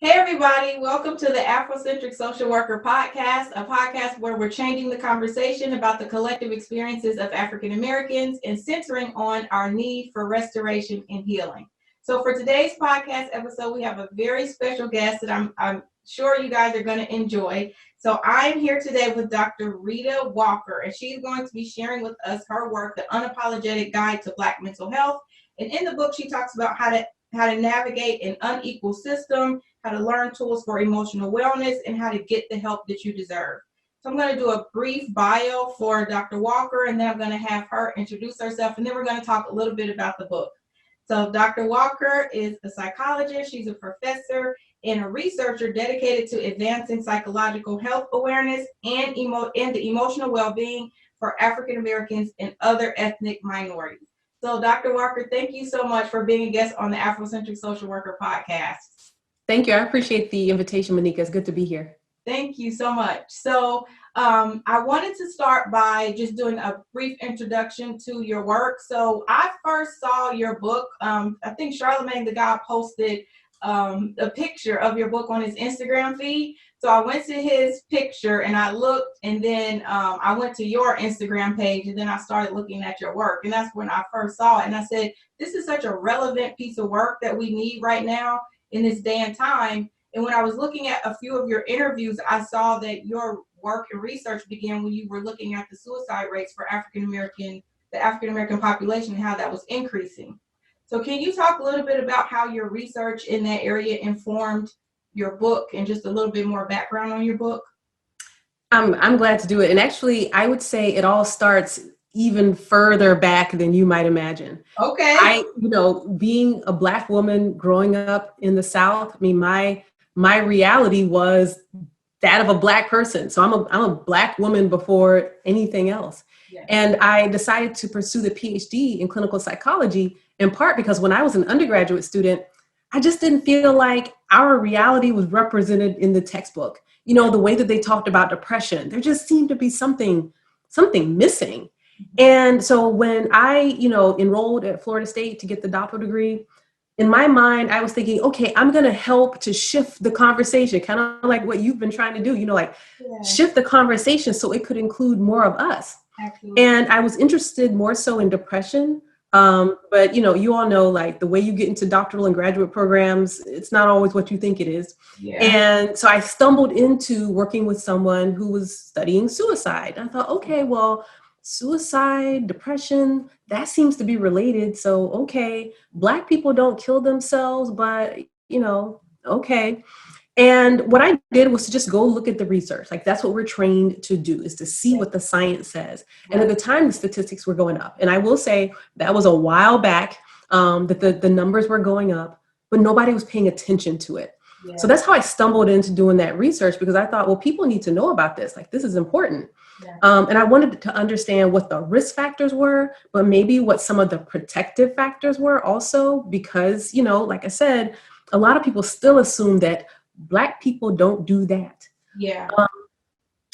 Hey everybody, welcome to the Afrocentric Social Worker Podcast, a podcast where we're changing the conversation about the collective experiences of African Americans and centering on our need for restoration and healing. So for today's podcast episode, we have a very special guest that I'm sure you guys are going to enjoy. So I'm here today with Dr. Rheeda Walker, and she's going to be sharing with us her work, The Unapologetic Guide to Black Mental Health. And in the book, she talks about how to navigate an unequal system, how to learn tools for emotional wellness, and how to get the help that you deserve. So I'm going to do a brief bio for Dr. Walker, and then I'm going to have her introduce herself, and then we're going to talk a little bit about the book. So Dr. Walker is a psychologist. She's a professor and a researcher dedicated to advancing psychological health awareness and the emotional well-being for African Americans and other ethnic minorities. So Dr. Walker, thank you so much for being a guest on the Afrocentric Social Worker Podcast. Thank you. I appreciate the invitation, Monica. It's good to be here. Thank you so much. So I wanted to start by just doing a brief introduction to your work. So I first saw your book. I think Charlemagne the God posted a picture of your book on his Instagram feed. So I went to his picture and I looked, and then I went to your Instagram page, and then I started looking at your work. And that's when I first saw it. And I said, this is such a relevant piece of work that we need right now in this day and time. And when I was looking at a few of your interviews, I saw that your work and research began when you were looking at the suicide rates for the African American population and how that was increasing. So can you talk a little bit about how your research in that area informed your book and just a little bit more background on your book? I'm glad to do it. And actually, I would say it all starts even further back than you might imagine. Okay. Being a Black woman growing up in the South, I mean, my reality was that of a Black person. So I'm a Black woman before anything else. Yeah. And I decided to pursue the PhD in clinical psychology, in part because when I was an undergraduate student, I just didn't feel like our reality was represented in the textbook. You know, the way that they talked about depression, there just seemed to be something missing. And so when I, enrolled at Florida State to get the doctoral degree, in my mind, I was thinking, okay, I'm going to help to shift the conversation, kind of like what you've been trying to do, shift the conversation so it could include more of us. Absolutely. And I was interested more so in depression. But, you all know, like, the way you get into doctoral and graduate programs, it's not always what you think it is. Yeah. And so I stumbled into working with someone who was studying suicide. I thought, okay, well, suicide, depression, that seems to be related. So, okay, Black people don't kill themselves, but, okay. And what I did was to just go look at the research. Like, that's what we're trained to do, is to see what the science says. And at the time, the statistics were going up. And I will say that was a while back that the numbers were going up, but nobody was paying attention to it. Yeah. So that's how I stumbled into doing that research, because I thought, well, people need to know about this. Like, this is important. Yeah. And I wanted to understand what the risk factors were, but maybe what some of the protective factors were also, because, like I said, a lot of people still assume that Black people don't do that. Yeah.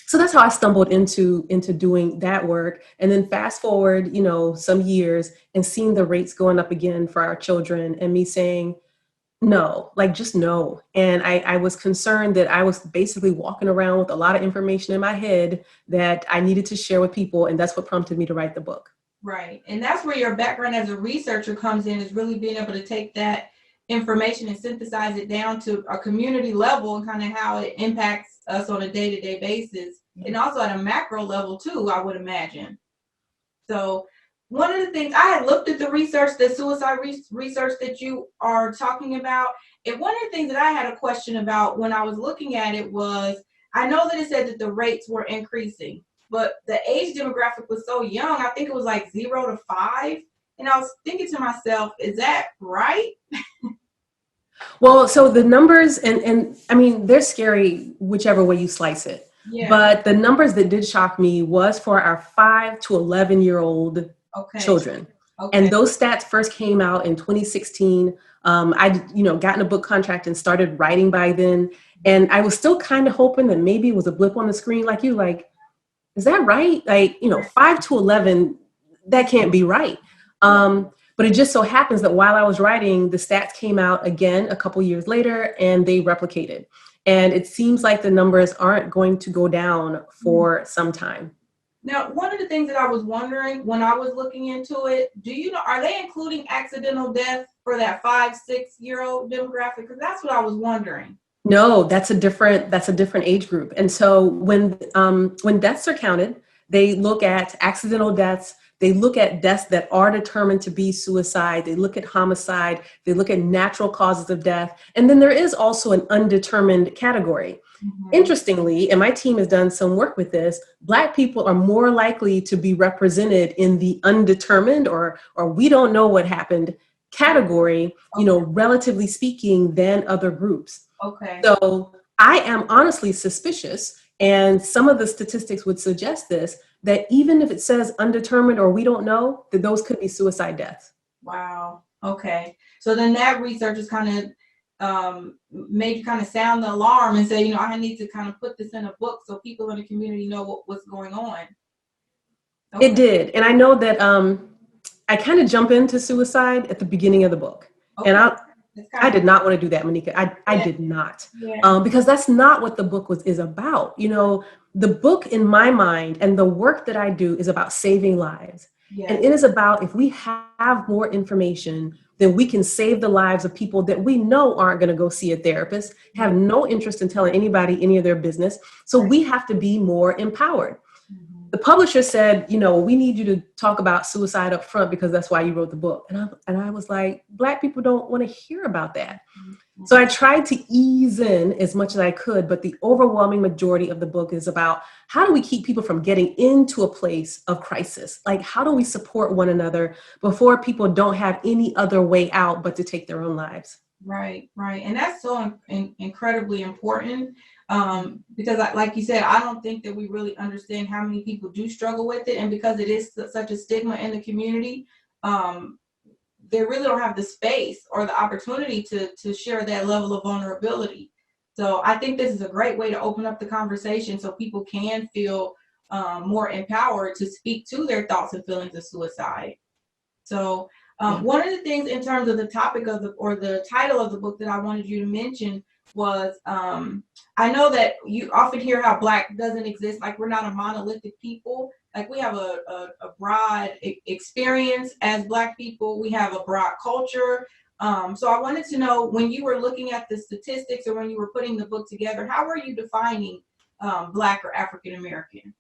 So that's how I stumbled into doing that work. And then fast forward, some years, and seeing the rates going up again for our children, and me saying, no, like, just no. And I was concerned that I was basically walking around with a lot of information in my head that I needed to share with people. And that's what prompted me to write the book. Right. And that's where your background as a researcher comes in, is really being able to take that information and synthesize it down to a community level and kind of how it impacts us on a day-to-day basis. Mm-hmm. And also at a macro level too, I would imagine. So one of the things, I had looked at the research, the suicide research that you are talking about. And one of the things that I had a question about when I was looking at it was, I know that it said that the rates were increasing, but the age demographic was so young. I think it was like 0 to 5. And I was thinking to myself, is that right? Well, so the numbers, and I mean, they're scary whichever way you slice it. Yeah. But the numbers that did shock me was for our 5 to 11-year-old children. Okay. And those stats first came out in 2016. I'd, gotten a book contract and started writing by then. And I was still kind of hoping that maybe it was a blip on the screen, like you, like, is that right? Like, 5 to 11, that can't be right. But But it just so happens that while I was writing, the stats came out again a couple years later and they replicated. And it seems like the numbers aren't going to go down for some time. Now, one of the things that I was wondering when I was looking into it, do you know, are they including accidental death for that 5-6-year-old demographic? Because that's what I was wondering. No, that's a different age group. And so when deaths are counted, they look at accidental deaths. They look at deaths that are determined to be suicide. They look at homicide. They look at natural causes of death. And then there is also an undetermined category. Mm-hmm. Interestingly, and my team has done some work with this, Black people are more likely to be represented in the undetermined or we don't know what happened category, relatively speaking, than other groups. Okay. So I am honestly suspicious, and some of the statistics would suggest this, that even if it says undetermined or we don't know, that those could be suicide deaths. Wow. Okay. So then that research is kind of made you kind of sound the alarm and say, I need to kind of put this in a book so people in the community know what's going on. Okay. It did. And I know that I kind of jump into suicide at the beginning of the book. Okay. And I did not want to do that, Monica. I did not. Yeah. Because that's not what the book is about. The book in my mind and the work that I do is about saving lives. Yes. And it is about, if we have more information, then we can save the lives of people that we know aren't going to go see a therapist, have no interest in telling anybody any of their business. So we have to be more empowered. The publisher said, we need you to talk about suicide up front because that's why you wrote the book. And I was like, Black people don't want to hear about that. Mm-hmm. So I tried to ease in as much as I could, but the overwhelming majority of the book is about how do we keep people from getting into a place of crisis? Like, how do we support one another before people don't have any other way out but to take their own lives? Right. And that's so incredibly important. Because like you said, I don't think that we really understand how many people do struggle with it. And because it is such a stigma in the community, they really don't have the space or the opportunity to share that level of vulnerability. So I think this is a great way to open up the conversation so people can feel more empowered to speak to their thoughts and feelings of suicide. So one of the things in terms of the topic of the title of the book that I wanted you to mention was, I know that you often hear how Black doesn't exist, like we're not a monolithic people, like we have a broad experience as Black people, we have a broad culture. So I wanted to know, when you were looking at the statistics or when you were putting the book together, how were you defining Black or African American?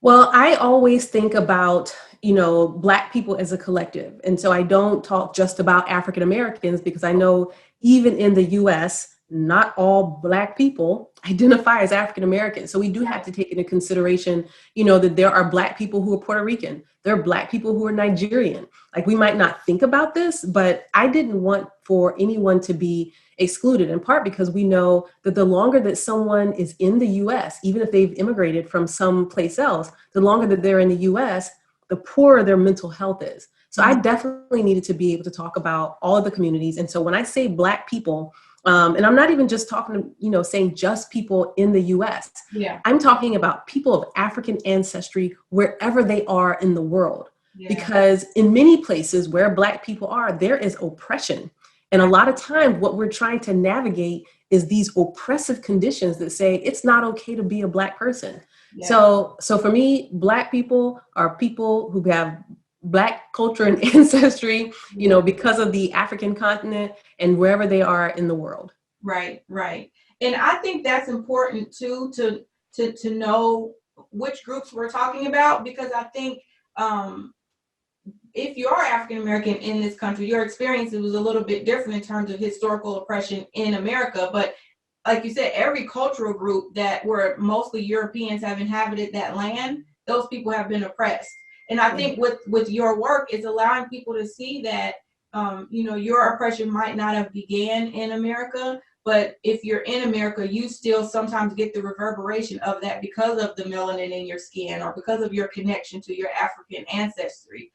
Well, I always think about, Black people as a collective. And so I don't talk just about African Americans because I know even in the US, not all Black people identify as African American. So we do have to take into consideration, that there are Black people who are Puerto Rican. There are Black people who are Nigerian. Like, we might not think about this, but I didn't want for anyone to be excluded, in part because we know that the longer that someone is in the US, even if they've immigrated from someplace else, the longer that they're in the US, the poorer their mental health is. So I definitely needed to be able to talk about all of the communities. And so when I say Black people, and I'm not even just talking, saying just people in the US. Yeah. I'm talking about people of African ancestry wherever they are in the world. Yeah. Because in many places where Black people are, there is oppression. And a lot of times what we're trying to navigate is these oppressive conditions that say it's not okay to be a Black person. Yeah. So for me, Black people are people who have Black culture and ancestry, because of the African continent and wherever they are in the world. Right. And I think that's important too, to know which groups we're talking about, because I think if you are African American in this country, your experience was a little bit different in terms of historical oppression in America. But like you said, every cultural group where mostly Europeans have inhabited that land, those people have been oppressed. And I think with your work is allowing people to see that, your oppression might not have began in America, but if you're in America, you still sometimes get the reverberation of that because of the melanin in your skin or because of your connection to your African ancestry.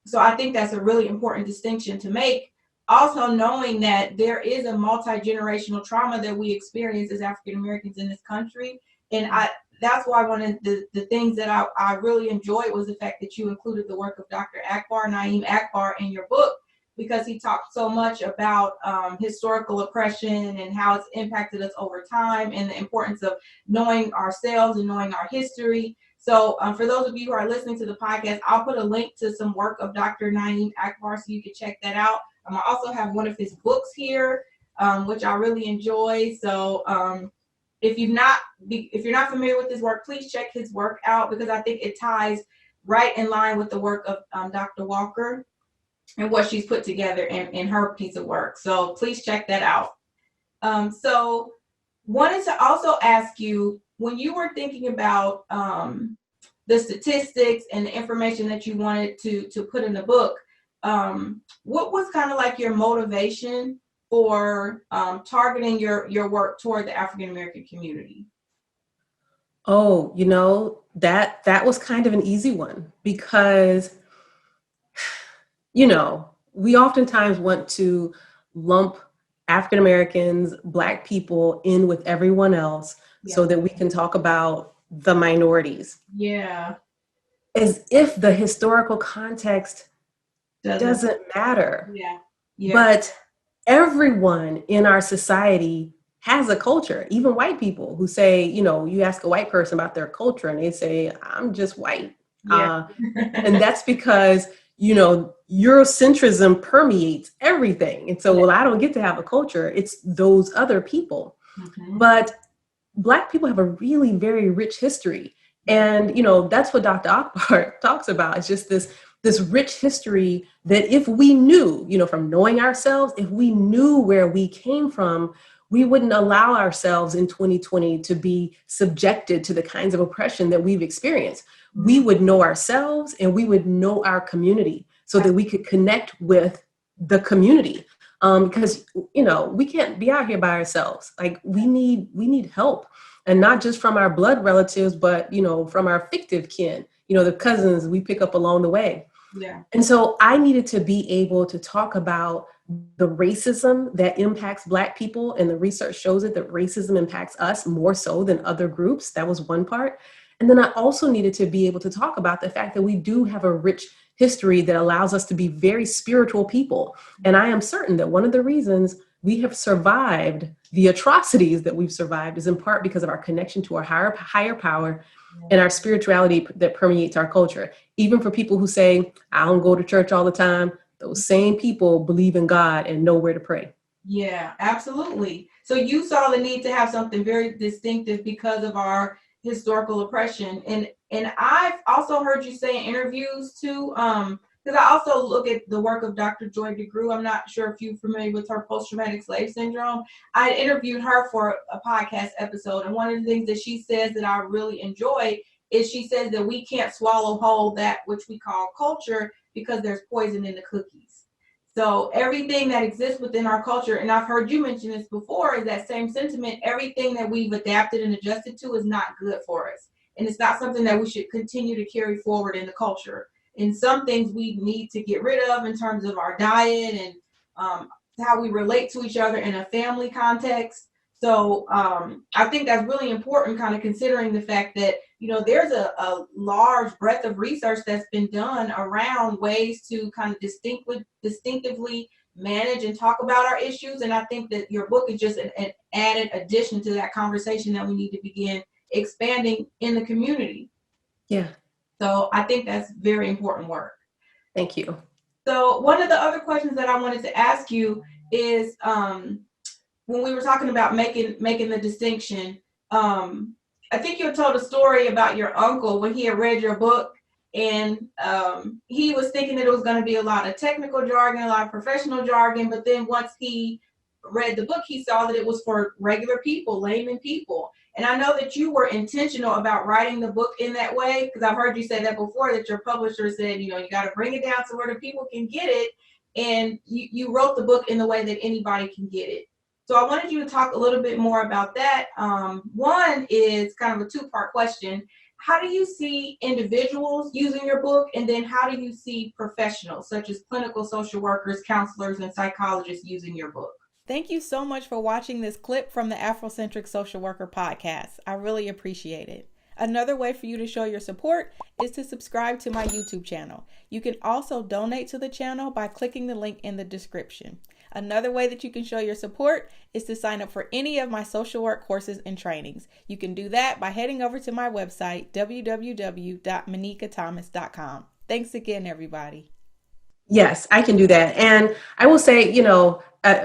So I think that's a really important distinction to make. Also knowing that there is a multi-generational trauma that we experience as African Americans in this country. And that's why one of the things that I really enjoyed was the fact that you included the work of Dr. Naeem Akbar in your book, because he talked so much about historical oppression and how it's impacted us over time, and the importance of knowing ourselves and knowing our history. So for those of you who are listening to the podcast, I'll put a link to some work of Dr. Naeem Akbar so you can check that out. I also have one of his books here, which I really enjoy. So if you're not familiar with his work, please check his work out, because I think it ties right in line with the work of Dr. Walker and what she's put together in her piece of work. So please check that out. So wanted to also ask you, when you were thinking about the statistics and the information that you wanted to put in the book, what was kind of like your motivation for targeting your work toward the African American community? Oh, that was kind of an easy one, because, we oftentimes want to lump African Americans, Black people in with everyone else, so that we can talk about the minorities. Yeah. As if the historical context doesn't matter. Yeah. But everyone in our society has a culture, even white people who say, you ask a white person about their culture and they say, I'm just white. And that's because, Eurocentrism permeates everything. And so, I don't get to have a culture. It's those other people. Mm-hmm. But Black people have a really very rich history. And, that's what Dr. Akbar talks about. It's just this rich history that if we knew, from knowing ourselves, if we knew where we came from, we wouldn't allow ourselves in 2020 to be subjected to the kinds of oppression that we've experienced. We would know ourselves and we would know our community so that we could connect with the community. Because, we can't be out here by ourselves. Like we need help, and not just from our blood relatives, but, from our fictive kin, the cousins we pick up along the way. Yeah. And so I needed to be able to talk about the racism that impacts Black people. And the research shows it, that racism impacts us more so than other groups. That was one part. And then I also needed to be able to talk about the fact that we do have a rich history that allows us to be very spiritual people. And I am certain that one of the reasons we have survived the atrocities that we've survived is in part because of our connection to our higher power and our spirituality that permeates our culture. Even for people who say, I don't go to church all the time, those same people believe in God and know where to pray. Yeah, absolutely. So you saw the need to have something very distinctive because of our historical oppression. And I've also heard you say in interviews too, because I also look at the work of Dr. Joy DeGruy. I'm not sure if you're familiar with her post-traumatic slave syndrome. I interviewed her for a podcast episode, and one of the things that she says that I really enjoy is she says that we can't swallow whole that which we call culture because there's poison in the cookies. So everything that exists within our culture, and I've heard you mention this before, is that same sentiment. Everything that we've adapted and adjusted to is not good for us. And it's not something that we should continue to carry forward in the culture. And some things we need to get rid of in terms of our diet and how we relate to each other in a family context. So I think that's really important, kind of considering the fact that, there's a large breadth of research that's been done around ways to kind of distinctively manage and talk about our issues. And I think that your book is just an added addition to that conversation that we need to begin expanding in the community. Yeah. So I think that's very important work. Thank you. So one of the other questions that I wanted to ask you is, when we were talking about making the distinction, I think you told a story about your uncle when he had read your book, and he was thinking that it was going to be a lot of technical jargon, a lot of professional jargon, but then once he read the book, he saw that it was for regular people, layman people. And I know that you were intentional about writing the book in that way, because I've heard you say that before, that your publisher said, you got to bring it down to where the people can get it. And you wrote the book in the way that anybody can get it. So I wanted you to talk a little bit more about that. One is kind of a two-part question. How do you see individuals using your book? And then how do you see professionals such as clinical social workers, counselors, and psychologists using your book? Thank you so much for watching this clip from the Afrocentric Social Worker podcast. I really appreciate it. Another way for you to show your support is to subscribe to my YouTube channel. You can also donate to the channel by clicking the link in the description. Another way that you can show your support is to sign up for any of my social work courses and trainings. You can do that by heading over to my website, www.manikathomas.com. Thanks again, everybody. Yes, I can do that. And I will say,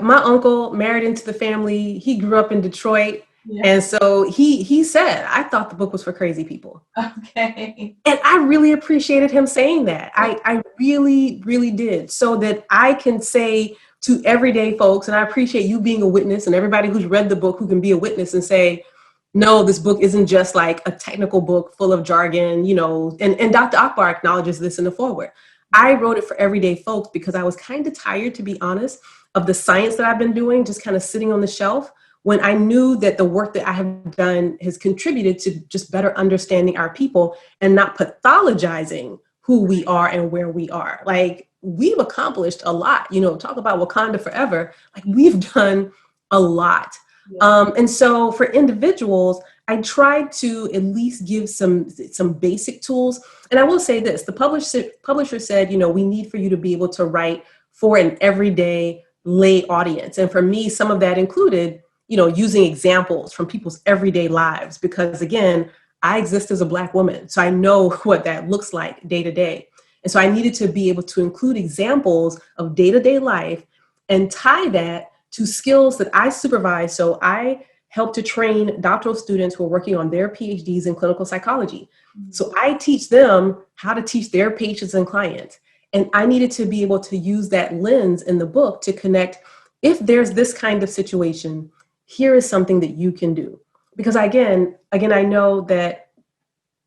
my uncle married into the family. He grew up in Detroit. Yeah. And so he said, I thought the book was for crazy people. Okay. And I really appreciated him saying that. I really, really did. So that I can say to everyday folks, and I appreciate you being a witness and everybody who's read the book who can be a witness and say, no, this book isn't just like a technical book full of jargon, and Dr. Akbar acknowledges this in the foreword. I wrote it for everyday folks because I was kind of tired, to be honest, of the science that I've been doing, just kind of sitting on the shelf, when I knew that the work that I have done has contributed to just better understanding our people and not pathologizing who we are and where we are. Like, we've accomplished a lot, talk about Wakanda forever. Like, we've done a lot. Yeah. And so for individuals, I tried to at least give some basic tools. And I will say this, the publisher said, we need for you to be able to write for an everyday lay audience. And for me, some of that included, using examples from people's everyday lives, because again, I exist as a Black woman. So I know what that looks like day to day. And so I needed to be able to include examples of day-to-day life and tie that to skills that I supervise. So I help to train doctoral students who are working on their PhDs in clinical psychology. Mm-hmm. So I teach them how to teach their patients and clients. And I needed to be able to use that lens in the book to connect, if there's this kind of situation, here is something that you can do. Because again, I know that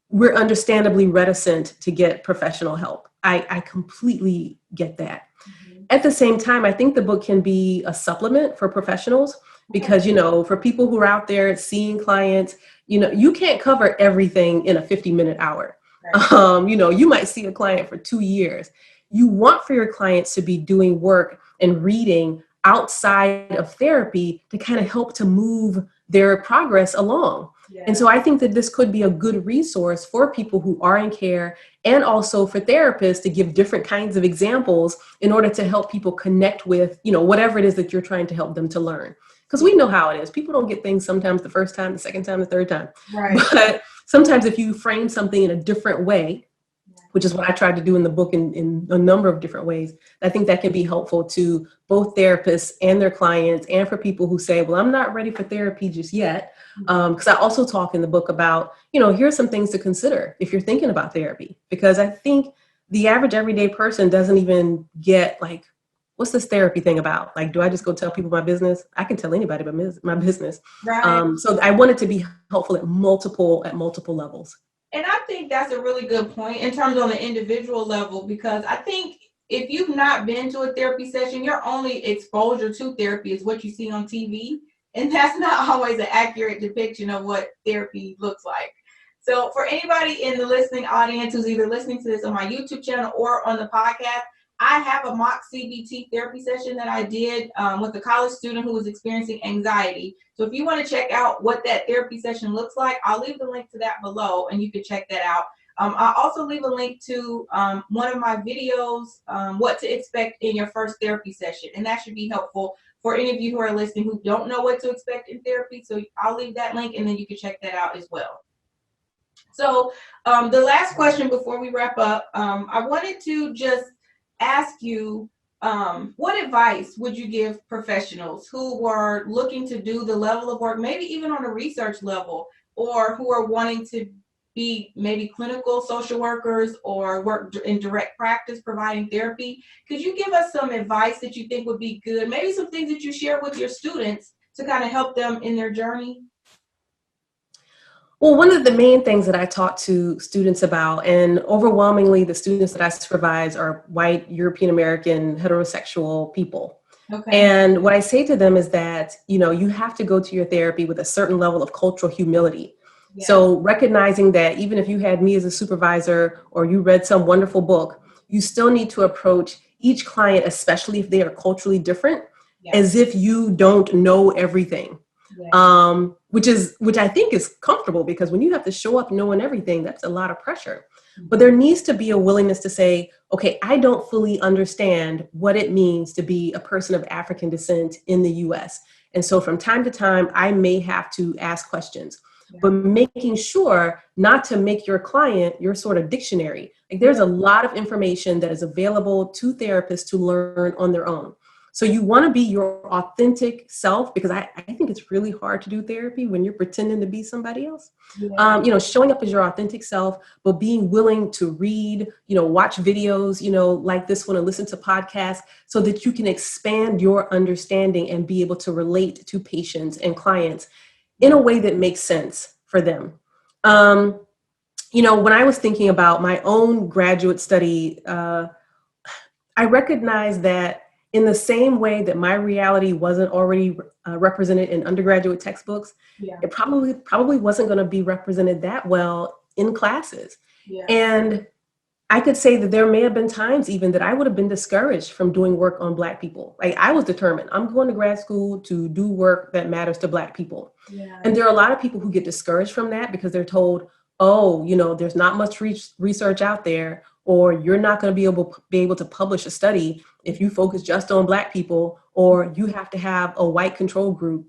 we're understandably reticent to get professional help. I completely get that. Mm-hmm. At the same time, I think the book can be a supplement for professionals because, for people who are out there seeing clients, you can't cover everything in a 50-minute hour. Right. You might see a client for 2 years. You want for your clients to be doing work and reading outside of therapy to kind of help to move their progress along. Yeah. And so I think that this could be a good resource for people who are in care and also for therapists to give different kinds of examples in order to help people connect with, whatever it is that you're trying to help them to learn. Because we know how it is. People don't get things sometimes the first time, the second time, the third time. Right. But sometimes if you frame something in a different way, which is what I tried to do in the book in a number of different ways, I think that can be helpful to both therapists and their clients, and for people who say, well, I'm not ready for therapy just yet. Because I also talk in the book about, here's some things to consider if you're thinking about therapy. Because I think the average everyday person doesn't even get like, what's this therapy thing about? Like, do I just go tell people my business? I can tell anybody about my business. Right. So I want it to be helpful at multiple levels. And I think that's a really good point in terms on the individual level, because I think if you've not been to a therapy session, your only exposure to therapy is what you see on TV. And that's not always an accurate depiction of what therapy looks like. So for anybody in the listening audience who's either listening to this on my YouTube channel or on the podcast, I have a mock CBT therapy session that I did with a college student who was experiencing anxiety. So if you want to check out what that therapy session looks like, I'll leave the link to that below and you can check that out. I'll also leave a link to one of my videos, what to expect in your first therapy session. And that should be helpful for any of you who are listening who don't know what to expect in therapy. So I'll leave that link and then you can check that out as well. So the last question before we wrap up, I wanted to just ask you, what advice would you give professionals who were looking to do the level of work, maybe even on a research level, or who are wanting to be maybe clinical social workers or work in direct practice providing therapy? Could you give us some advice that you think would be good? Maybe some things that you share with your students to kind of help them in their journey? Well, one of the main things that I talk to students about, and overwhelmingly the students that I supervise are white, European American, heterosexual people. Okay. And what I say to them is that, you have to go to your therapy with a certain level of cultural humility. Yeah. So recognizing that even if you had me as a supervisor or you read some wonderful book, you still need to approach each client, especially if they are culturally different, as if you don't know everything. which I think is comfortable, because when you have to show up knowing everything, that's a lot of pressure. But there needs to be a willingness to say, okay, I don't fully understand what it means to be a person of African descent in the US. And so from time to time, I may have to ask questions, but making sure not to make your client your sort of dictionary. Like, there's a lot of information that is available to therapists to learn on their own. So you want to be your authentic self, because I think it's really hard to do therapy when you're pretending to be somebody else. Showing up as your authentic self, but being willing to read, watch videos, like this one, and listen to podcasts, so that you can expand your understanding and be able to relate to patients and clients in a way that makes sense for them. When I was thinking about my own graduate study, I recognized that in the same way that my reality wasn't already represented in undergraduate textbooks, it probably wasn't going to be represented that well in classes. And I could say that there may have been times even that I would have been discouraged from doing work on Black people. Like, I was determined, I'm going to grad school to do work that matters to Black people. And there are a lot of people who get discouraged from that because they're told, oh, there's not much research out there, or you're not going to be able to publish a study if you focus just on Black people, or you have to have a white control group.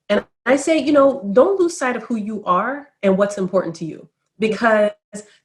And I say, don't lose sight of who you are and what's important to you, because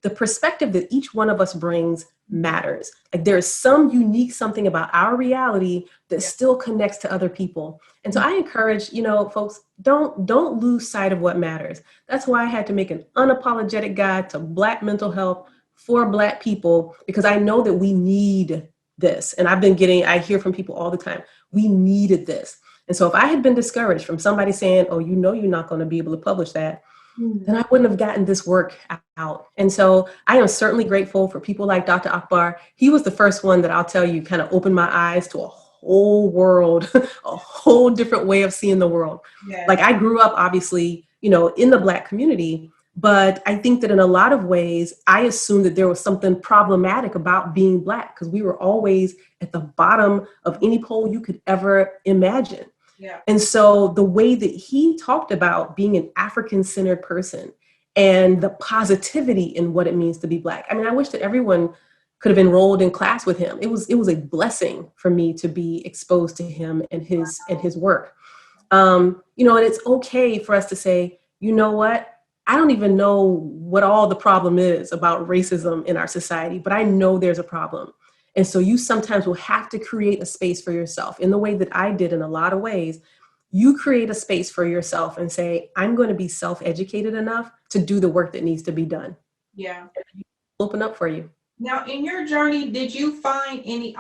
the perspective that each one of us brings matters. Like, there is some unique something about our reality that still connects to other people. And so I encourage, folks, don't lose sight of what matters. That's why I had to make an unapologetic guide to Black mental health for Black people, because I know that we need this. And I hear from people all the time, we needed this. And so if I had been discouraged from somebody saying, oh, you're not going to be able to publish that, then I wouldn't have gotten this work out. And so I am certainly grateful for people like Dr. Akbar. He was the first one that I'll tell you kind of opened my eyes to a whole world, a whole different way of seeing the world. Like, I grew up, obviously, in the Black community, but I think that in a lot of ways, I assumed that there was something problematic about being Black, because we were always at the bottom of any poll you could ever imagine. And so the way that he talked about being an African-centered person and the positivity in what it means to be Black. I mean, I wish that everyone could have enrolled in class with him. It was a blessing for me to be exposed to him and his work. And it's okay for us to say, you know what? I don't even know what all the problem is about racism in our society, but I know there's a problem. And so you sometimes will have to create a space for yourself in the way that I did in a lot of ways. You create a space for yourself and say, I'm going to be self-educated enough to do the work that needs to be done. Open up for you. Now, in your journey, did you find any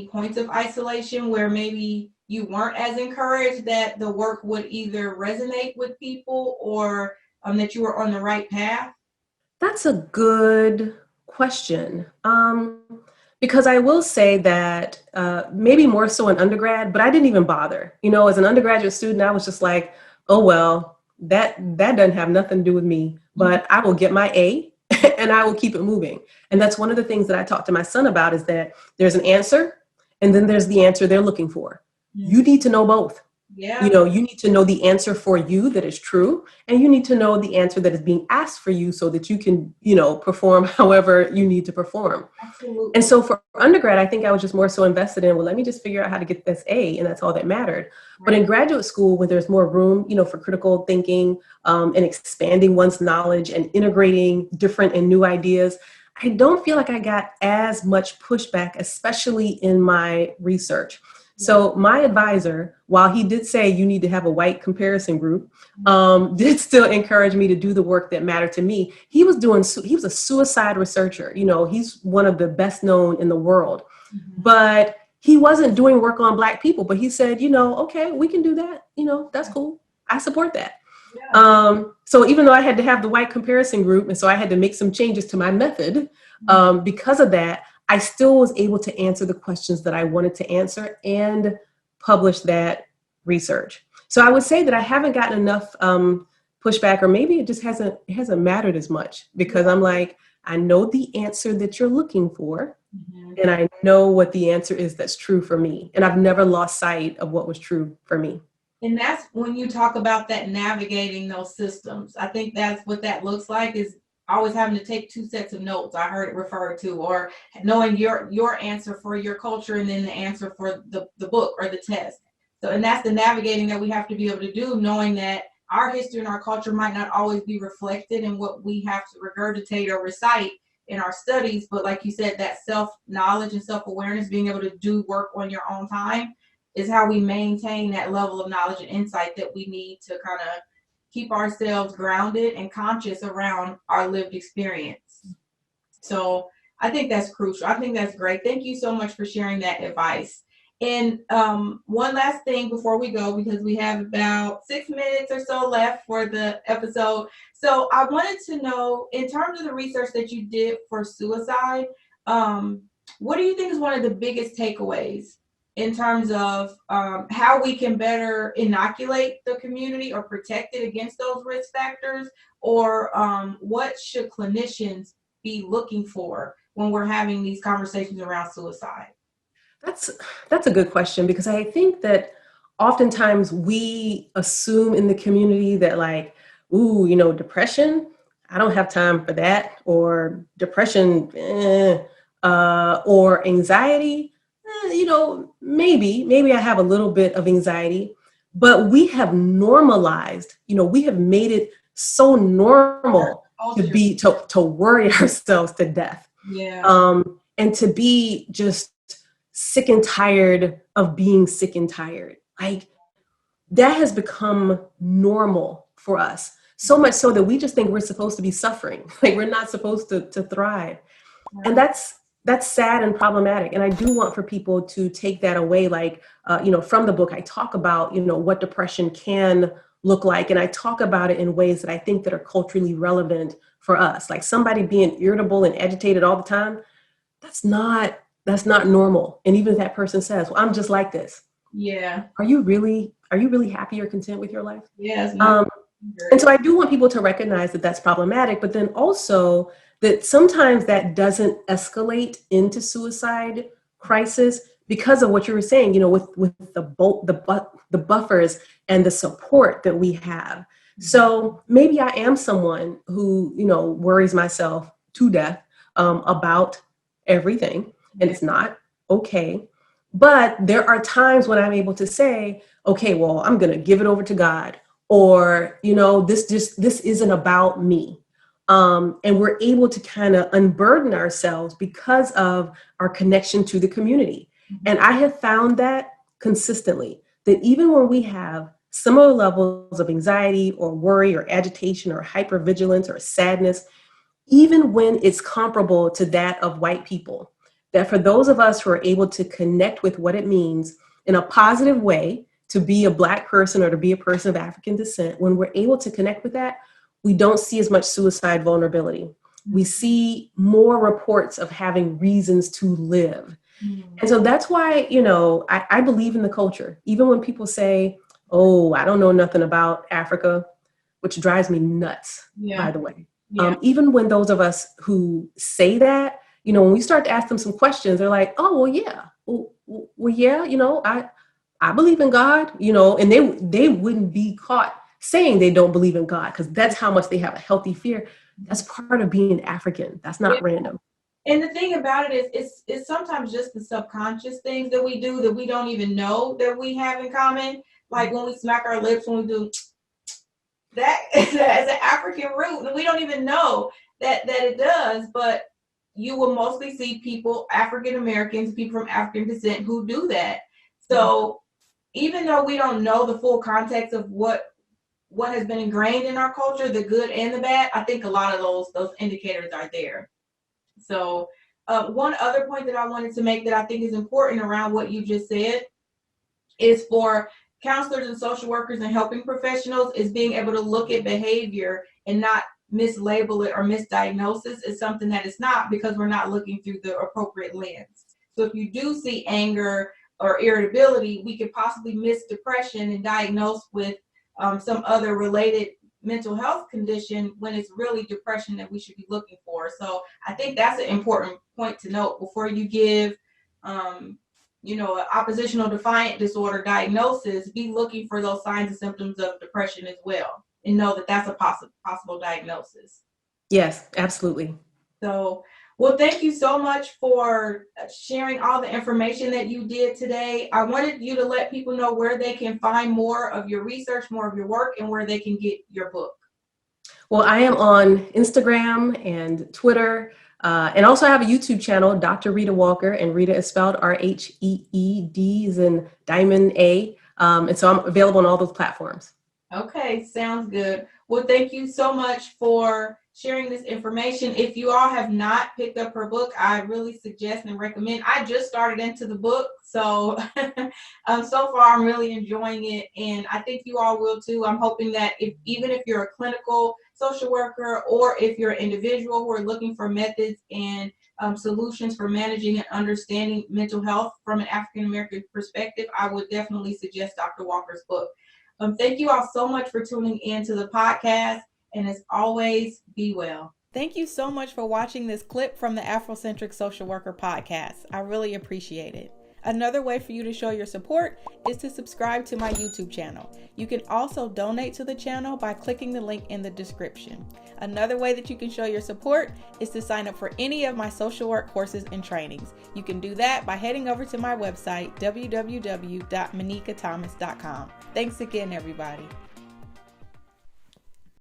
points of isolation where maybe you weren't as encouraged that the work would either resonate with people, or that you were on the right path? That's a good question. Because I will say that maybe more so in undergrad, but I didn't even bother. As an undergraduate student, I was just like, oh, well, that doesn't have nothing to do with me, but I will get my A and I will keep it moving. And that's one of the things that I talk to my son about, is that there's an answer and then there's the answer they're looking for. You need to know both. You need to know the answer for you that is true, and you need to know the answer that is being asked for you so that you can, perform however you need to perform. Absolutely. And so for undergrad, I think I was just more so invested in, well, let me just figure out how to get this A, and that's all that mattered. Right. But in graduate school, where there's more room, for critical thinking and expanding one's knowledge and integrating different and new ideas, I don't feel like I got as much pushback, especially in my research. So my advisor, while he did say you need to have a white comparison group, did still encourage me to do the work that mattered to me. He was a suicide researcher. He's one of the best known in the world, but he wasn't doing work on Black people. But he said, okay, we can do that. That's cool. I support that. So even though I had to have the white comparison group, and so I had to make some changes to my method, because of that, I still was able to answer the questions that I wanted to answer and publish that research. So I would say that I haven't gotten enough pushback, or maybe it just hasn't mattered as much, because I'm like, I know the answer that you're looking for, and I know what the answer is that's true for me. And I've never lost sight of what was true for me. And that's when you talk about that navigating those systems. I think that's what that looks like, is always having to take two sets of notes. I heard it referred to, or knowing your answer for your culture and then the answer for the book or the test. So, and that's the navigating that we have to be able to do, knowing that our history and our culture might not always be reflected in what we have to regurgitate or recite in our studies. But like you said, that self-knowledge and self-awareness, being able to do work on your own time, is how we maintain that level of knowledge and insight that we need to kind of keep ourselves grounded and conscious around our lived experience. So I think that's crucial. I think that's great. Thank you so much for sharing that advice. And one last thing before we go, because we have about 6 minutes or so left for the episode. So I wanted to know, in terms of the research that you did for suicide, what do you think is one of the biggest takeaways in terms of how we can better inoculate the community or protect it against those risk factors? Or what should clinicians be looking for when we're having these conversations around suicide? That's a good question, because I think that oftentimes we assume in the community that, like, ooh, depression, I don't have time for that, or depression, or anxiety, maybe I have a little bit of anxiety, but we have normalized, we have made it so normal to worry ourselves to death. Yeah. And to be just sick and tired of being sick and tired. Like, that has become normal for us. So much so that we just think we're supposed to be suffering. Like, we're not supposed to thrive. Right. And that's sad and problematic. And I do want for people to take that away. Like, from the book, I talk about, what depression can look like. And I talk about it in ways that I think that are culturally relevant for us. Like, somebody being irritable and agitated all the time, that's not normal. And even if that person says, well, I'm just like this. Yeah. Are you really happy or content with your life? Yes. And so I do want people to recognize that that's problematic, but then also that sometimes that doesn't escalate into suicide crisis because of what you were saying, with the buffers and the support that we have. So maybe I am someone who, worries myself to death about everything, and it's not okay. But there are times when I'm able to say, okay, well, I'm going to give it over to God, or, this isn't about me. And we're able to kind of unburden ourselves because of our connection to the community. And I have found that consistently, that even when we have similar levels of anxiety or worry or agitation or hypervigilance or sadness, even when it's comparable to that of white people, that for those of us who are able to connect with what it means in a positive way to be a Black person or to be a person of African descent, when we're able to connect with that, we don't see as much suicide vulnerability. We see more reports of having reasons to live. And so that's why, I believe in the culture. Even when people say, oh, I don't know nothing about Africa, which drives me nuts, by the way. Yeah. Even when those of us who say that, when we start to ask them some questions, they're like, oh, well, yeah. Well, yeah, I believe in God, and they wouldn't be caught saying they don't believe in God, because that's how much they have a healthy fear. That's part of being African. That's not random. And the thing about it is, it's sometimes just the subconscious things that we do that we don't even know that we have in common. Like when we smack our lips, when we do that, as an African root, and we don't even know that it does. But you will mostly see people, African Americans, people from African descent, who do that. So even though we don't know the full context of what has been ingrained in our culture, the good and the bad, I think a lot of those indicators are there. So one other point that I wanted to make that I think is important around what you just said is for counselors and social workers and helping professionals is being able to look at behavior and not mislabel it or misdiagnosis as something that it's not, because we're not looking through the appropriate lens. So if you do see anger or irritability, we could possibly miss depression and diagnose with some other related mental health condition when it's really depression that we should be looking for. So I think that's an important point to note before you give an oppositional defiant disorder diagnosis, be looking for those signs and symptoms of depression as well, and know that that's a possible diagnosis. Yes, absolutely. So, well, thank you so much for sharing all the information that you did today. I wanted you to let people know where they can find more of your research, more of your work, and where they can get your book. Well, I am on Instagram and Twitter, and also I have a YouTube channel, Dr. Rheeda Walker, and Rheeda is spelled Rheed as in Diamond A. And so I'm available on all those platforms. Okay, sounds good. Well, thank you so much for sharing this information. If you all have not picked up her book, I really suggest and recommend. I just started into the book, so so far I'm really enjoying it, and I think you all will too. I'm hoping that even if you're a clinical social worker or if you're an individual who are looking for methods and solutions for managing and understanding mental health from an African American perspective, I would definitely suggest Dr. Walker's book. Thank you all so much for tuning in to the podcast. And as always, be well. Thank you so much for watching this clip from the Afrocentric Social Worker podcast. I really appreciate it. Another way for you to show your support is to subscribe to my YouTube channel. You can also donate to the channel by clicking the link in the description. Another way that you can show your support is to sign up for any of my social work courses and trainings. You can do that by heading over to my website, www.manikathomas.com. Thanks again, everybody.